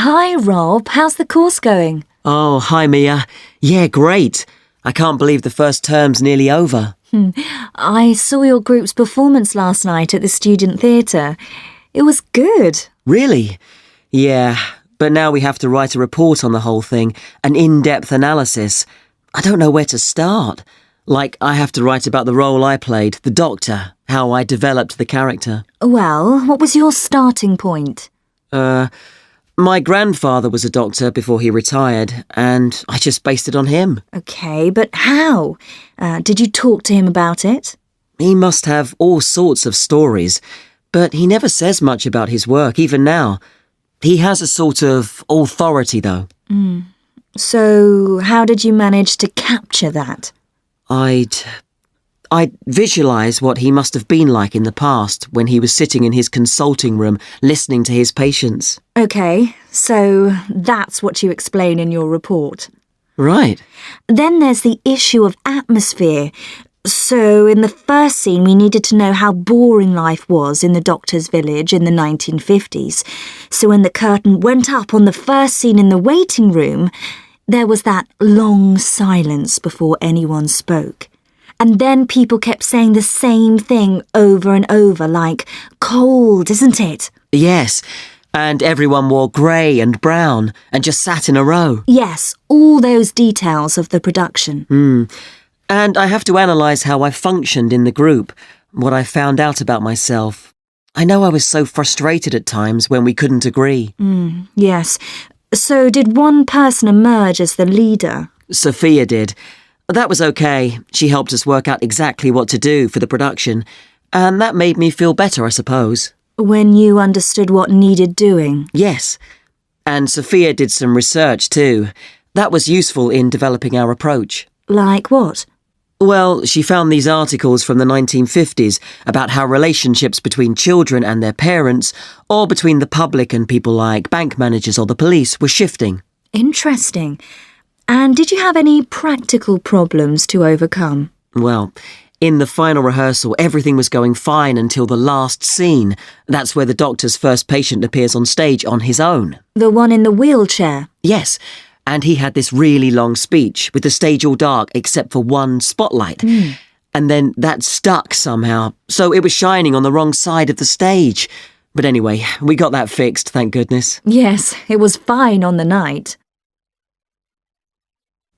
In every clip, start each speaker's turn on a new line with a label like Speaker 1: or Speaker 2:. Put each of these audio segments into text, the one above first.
Speaker 1: Hi, Rob. How's the course going?
Speaker 2: Oh, hi, Mia. Yeah, great. I can't believe the first term's nearly over.
Speaker 1: I saw your group's performance last night at the student theatre. It was good.
Speaker 2: Really? Yeah, but now we have to write a report on the whole thing, an in-depth analysis. I don't know where to start. Like, I have to write about the role I played, the doctor, how I developed the character.
Speaker 1: Well, what was your starting point?
Speaker 2: My grandfather was a doctor before he retired, and I just based it on him.
Speaker 1: Okay, but how? Did you talk to him about it?
Speaker 2: He must have all sorts of stories, but he never says much about his work, even now. He has a sort of authority, though.
Speaker 1: So, how did you manage to capture that?
Speaker 2: I'd visualise what he must have been like in the past when he was sitting in his consulting room listening to his patients.
Speaker 1: Okay, so that's what you explain in your report.
Speaker 2: Right.
Speaker 1: Then there's the issue of atmosphere. So in the first scene, we needed to know how boring life was in the doctor's village in the 1950s. So when the curtain went up on the first scene in the waiting room, there was that long silence before anyone spoke. And then people kept saying the same thing over and over, like, cold, isn't it?
Speaker 2: Yes, and everyone wore grey and brown and just sat in a row.
Speaker 1: Yes, all those details of the production.
Speaker 2: And I have to analyse how I functioned in the group, what I found out about myself. I know I was so frustrated at times when we couldn't agree.
Speaker 1: Yes. So did one person emerge as the leader?
Speaker 2: Sophia did. That was okay. She helped us work out exactly what to do for the production, and that made me feel better, I suppose.
Speaker 1: When you understood what needed doing?
Speaker 2: Yes. And Sophia did some research too. That was useful in developing our approach.
Speaker 1: Like what?
Speaker 2: Well, she found these articles from the 1950s about how relationships between children and their parents, or between the public and people like bank managers or the police, were shifting.
Speaker 1: Interesting. And did you have any practical problems to overcome?
Speaker 2: Well, in the final rehearsal, everything was going fine until the last scene. That's where the doctor's first patient appears on stage on his own.
Speaker 1: The one in the wheelchair?
Speaker 2: Yes, and he had this really long speech with the stage all dark except for one spotlight. And then that stuck somehow, so it was shining on the wrong side of the stage. But anyway, we got that fixed, thank goodness.
Speaker 1: Yes, it was fine on the night.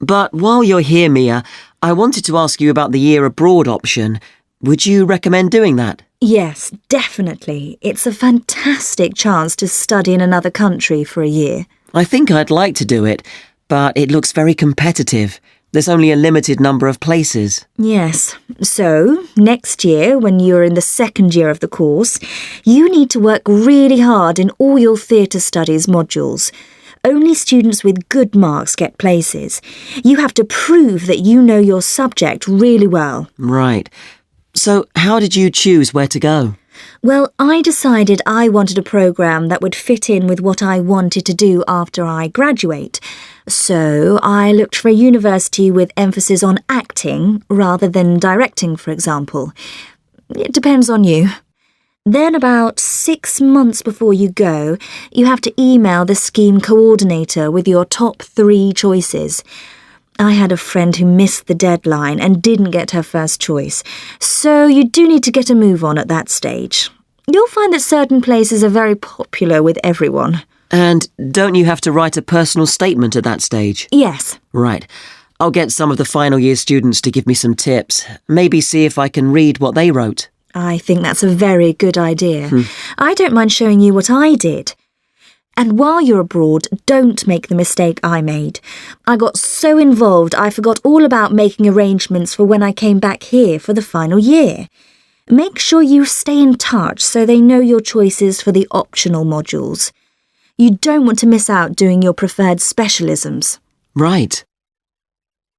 Speaker 2: But while you're here, Mia, I wanted to ask you about the year abroad option. Would you recommend doing that?
Speaker 1: Yes, definitely. It's a fantastic chance to study in another country for a year.
Speaker 2: I think I'd like to do it, but it looks very competitive. There's only a limited number of places.
Speaker 1: Yes. So, next year, when you're in the second year of the course, you need to work really hard in all your theatre studies modules. Only students with good marks get places. You have to prove that you know your subject really well.
Speaker 2: Right. So how did you choose where to go?
Speaker 1: Well, I decided I wanted a programme that would fit in with what I wanted to do after I graduate. So I looked for a university with emphasis on acting rather than directing, for example. It depends on you. Then about 6 months before you go, you have to email the scheme coordinator with your top 3 choices. I had a friend who missed the deadline and didn't get her first choice, so you do need to get a move on at that stage. You'll find that certain places are very popular with everyone.
Speaker 2: And don't you have to write a personal statement at that stage?
Speaker 1: Yes.
Speaker 2: Right. I'll get some of the final year students to give me some tips. Maybe see if I can read what they wrote.
Speaker 1: I think that's a very good idea. I don't mind showing you what I did. And while you're abroad, don't make the mistake I made. I got so involved I forgot all about making arrangements for when I came back here for the final year. Make sure you stay in touch so they know your choices for the optional modules. You don't want to miss out doing your preferred specialisms.
Speaker 2: Right.